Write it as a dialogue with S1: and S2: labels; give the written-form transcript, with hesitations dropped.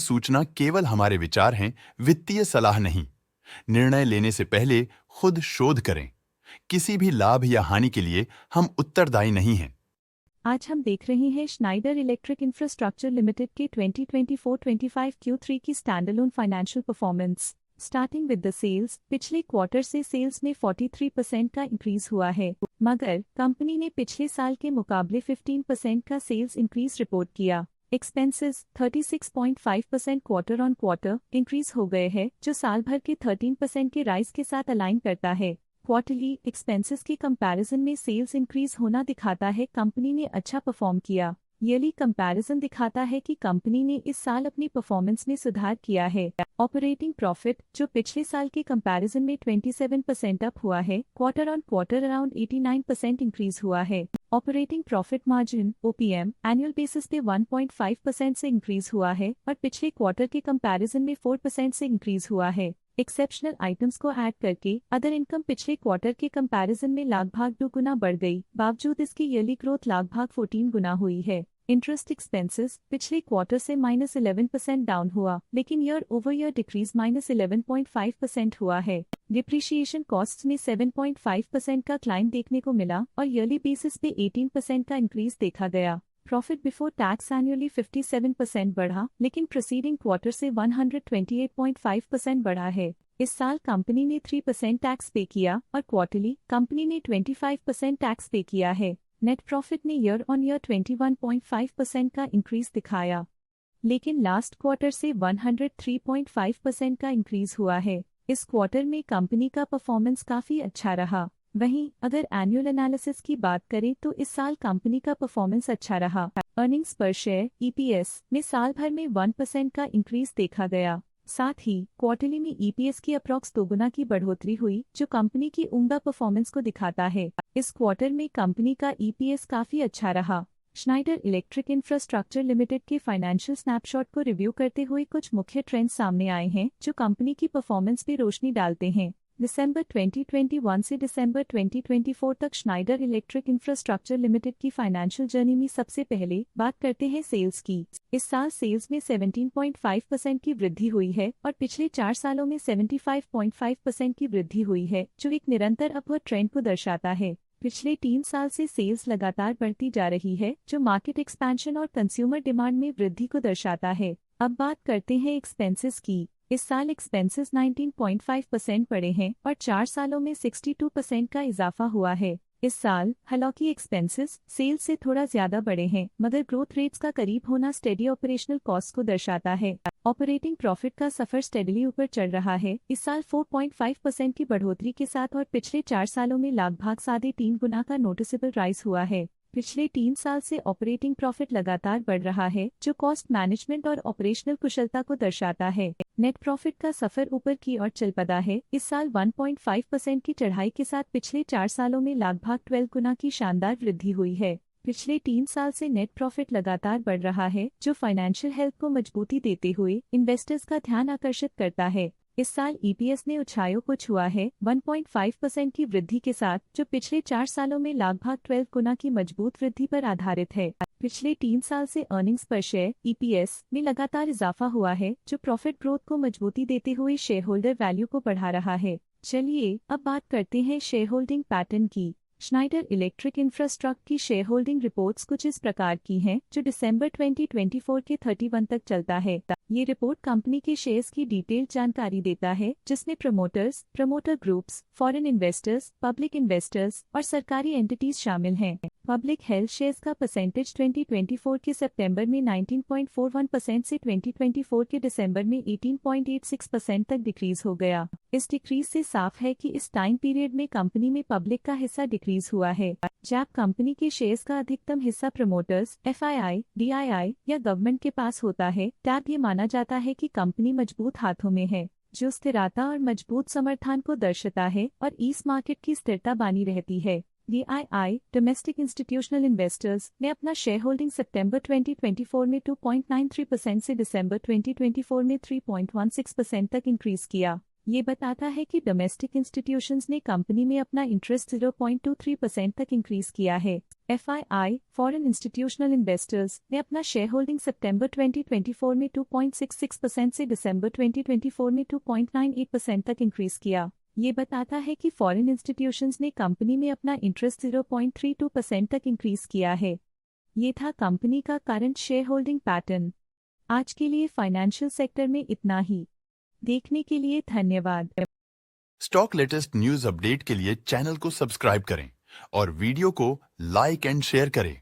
S1: सूचना केवल हमारे विचार हैं, वित्तीय सलाह नहीं। निर्णय लेने से पहले खुद शोध करें। किसी भी लाभ या हानि के लिए हम उत्तरदायी नहीं हैं।
S2: आज हम देख रहे हैं श्नाइडर इलेक्ट्रिक इंफ्रास्ट्रक्चर लिमिटेड के 2024-25 Q3 की standalone financial performance. Starting with the sales, पिछले क्वार्टर से सेल्स में 43% का इंक्रीज हुआ है, मगर कंपनी ने पिछले साल के मुकाबले 15% का सेल्स इंक्रीज रिपोर्ट किया। Expenses 36.5% quarter on quarter increase हो गए हैं, जो साल भर के 13% के राइज के साथ अलाइन करता है। क्वार्टरली एक्सपेंसेस के कंपैरिजन में सेल्स इंक्रीज होना दिखाता है कंपनी ने अच्छा परफॉर्म किया। ईयरली कंपैरिजन दिखाता है कि कंपनी ने इस साल अपनी परफॉर्मेंस में सुधार किया है। ऑपरेटिंग प्रॉफिट, जो पिछले साल के कंपैरिजन में 27% अप हुआ है, quarter on quarter around 89% increase हुआ है। Operating profit margin OPM annual basis पे 1.5% से इंक्रीज हुआ है और पिछले क्वार्टर के कंपैरिजन में 4% से इंक्रीज हुआ है। एक्सेप्शनल आइटम्स को ऐड करके अदर इनकम पिछले क्वार्टर के कंपैरिजन में लगभग 2 गुना बढ़ गई, बावजूद इसकी ईयरली ग्रोथ लगभग 14 गुना हुई है। इंटरेस्ट एक्सपेंसेस पिछले क्वार्टर से -11% डाउन हुआ, लेकिन ईयर ओवर ईयर डिक्रीज -11.5% हुआ है। डिप्रिशिएशन कॉस्ट्स में 7.5% का क्लाइम देखने को मिला और ईयरली बेसिस पे 18% का इंक्रीज देखा गया। प्रॉफिट बिफोर टैक्स एनुअली 57% बढ़ा, लेकिन प्रीसीडिंग क्वार्टर से 128.5% बढ़ा है। इस साल कंपनी ने 3% टैक्स पे किया और क्वार्टरली कंपनी ने 25% टैक्स पे किया है। नेट प्रॉफिट ने ईयर ऑन ईयर 21.5% का इंक्रीज दिखाया, लेकिन लास्ट क्वार्टर से 103.5% का इंक्रीज हुआ है। इस क्वार्टर में कंपनी का परफॉर्मेंस काफी अच्छा रहा। वहीं अगर एनुअल एनालिसिस की बात करें तो इस साल कंपनी का परफॉर्मेंस अच्छा रहा। अर्निंग्स पर शेयर EPS में साल भर में 1% का इंक्रीज देखा गया। साथ ही क्वार्टरली में EPS की अप्रॉक्स 2 गुना की बढ़ोतरी हुई, जो कंपनी की उम्दा परफॉर्मेंस को दिखाता है। इस क्वार्टर में कंपनी का EPS काफी अच्छा रहा। श्नाइडर इलेक्ट्रिक इंफ्रास्ट्रक्चर लिमिटेड के फाइनेंशियल स्नैपशॉट को रिव्यू करते हुए कुछ मुख्य ट्रेंड्स सामने आए हैं, जो कंपनी की परफॉर्मेंस पे रोशनी डालते हैं। दिसंबर 2021 से दिसंबर 2024 तक श्नाइडर इलेक्ट्रिक इंफ्रास्ट्रक्चर लिमिटेड की फाइनेंशियल जर्नी में सबसे पहले बात करते हैं सेल्स की। इस साल सेल्स में 17.5% की वृद्धि हुई है और पिछले 4 सालों में 75.5% की वृद्धि हुई है, जो एक निरंतर अपवर्ड ट्रेंड को दर्शाता है। पिछले 3 साल से सेल्स लगातार बढ़ती जा रही है, जो मार्केट एक्सपेंशन और कंज्यूमर डिमांड में वृद्धि को दर्शाता है। अब बात करते हैं एक्सपेंसेस की। इस साल एक्सपेंसेस 19.5% बढ़े हैं और 4 सालों में 62% का इजाफा हुआ है। इस साल हालांकि एक्सपेंसेस सेल्स से थोड़ा ज्यादा बढ़े हैं, मगर ग्रोथ रेट्स का करीब होना स्टेडी ऑपरेशनल कॉस्ट को दर्शाता है। ऑपरेटिंग प्रॉफिट का सफर स्टेडली ऊपर चढ़ रहा है, इस साल 4.5% की बढ़ोतरी के साथ और पिछले 4 सालों में लगभग 3.5 गुना का नोटिसेबल राइज हुआ है। पिछले 3 साल से ऑपरेटिंग प्रॉफिट लगातार बढ़ रहा है, जो कॉस्ट मैनेजमेंट और ऑपरेशनल कुशलता को दर्शाता है। नेट प्रॉफिट का सफर ऊपर की ओर चल पड़ा है, इस साल 1.5% की चढ़ाई के साथ पिछले 4 सालों में लगभग 12 गुना की शानदार वृद्धि हुई है। पिछले 3 साल से नेट प्रॉफिट लगातार बढ़ रहा है, जो फाइनेंशियल हेल्थ को मजबूती देते हुए इन्वेस्टर्स का ध्यान आकर्षित करता है। इस साल EPS ने ऊंचाइयों को छुआ है 1.5% की वृद्धि के साथ, जो पिछले 4 सालों में लगभग 12 गुना की मजबूत वृद्धि पर आधारित है। पिछले 3 साल से अर्निंग्स पर शेयर EPS में लगातार इजाफा हुआ है, जो प्रॉफिट ग्रोथ को मजबूती देते हुए शेयर होल्डर वैल्यू को बढ़ा रहा है। चलिए अब बात करते हैं शेयर होल्डिंग पैटर्न की। श्नाइडर इलेक्ट्रिक इंफ्रास्ट्रक्चर की शेयर होल्डिंग रिपोर्ट्स कुछ इस प्रकार की हैं, जो दिसंबर 2024 के 31 तक चलता है। ये रिपोर्ट कंपनी के शेयर्स की डिटेल्ड जानकारी देता है, जिसमें promoters, promoter groups, foreign investors, public investors और सरकारी एंटिटीज शामिल हैं। पब्लिक हेल्थ शेयर्स का परसेंटेज 2024 के सितंबर में 19.41% से 2024 के दिसंबर में 18.86% तक डिक्रीज हो गया। इस डिक्रीज से साफ है कि इस टाइम पीरियड में कंपनी में पब्लिक का हिस्सा डिक्रीज हुआ है। जब कंपनी के शेयर्स का अधिकतम हिस्सा प्रमोटर्स, FII, DII या गवर्नमेंट के पास होता है, तब ये माना जाता है कि कंपनी मजबूत हाथों में है, जो स्थिरता और मजबूत समर्थन को दर्शाता है और इस मार्केट की स्थिरता बनी रहती है। DII डोमेस्टिक इंस्टीट्यूशनल इन्वेस्टर्स ने अपना शेयर होल्डिंग सितंबर 2024 में 2.93% से दिसंबर 2024 में 3.16% तक इंक्रीज किया। ये बताता है कि डोमेस्टिक इंस्टीट्यूशंस ने कंपनी में अपना इंटरेस्ट 0.23% तक इंक्रीज किया है। FII फॉरेन इंस्टीट्यूशनल इन्वेस्टर्स ने अपना शेयर होल्डिंग सितंबर 2024 में 2.66% से दिसंबर 2024 में 2.98% तक इंक्रीज किया। ये बताता है कि फॉरेन इंस्टीट्यूशंस ने कंपनी में अपना इंटरेस्ट 0.32% तक इंक्रीज किया है। ये था कंपनी का करंट शेयर होल्डिंग पैटर्न। आज के लिए फाइनेंशियल सेक्टर में इतना ही। देखने के लिए धन्यवाद।
S1: स्टॉक लेटेस्ट न्यूज अपडेट के लिए चैनल को सब्सक्राइब करें और वीडियो को लाइक एंड शेयर करें।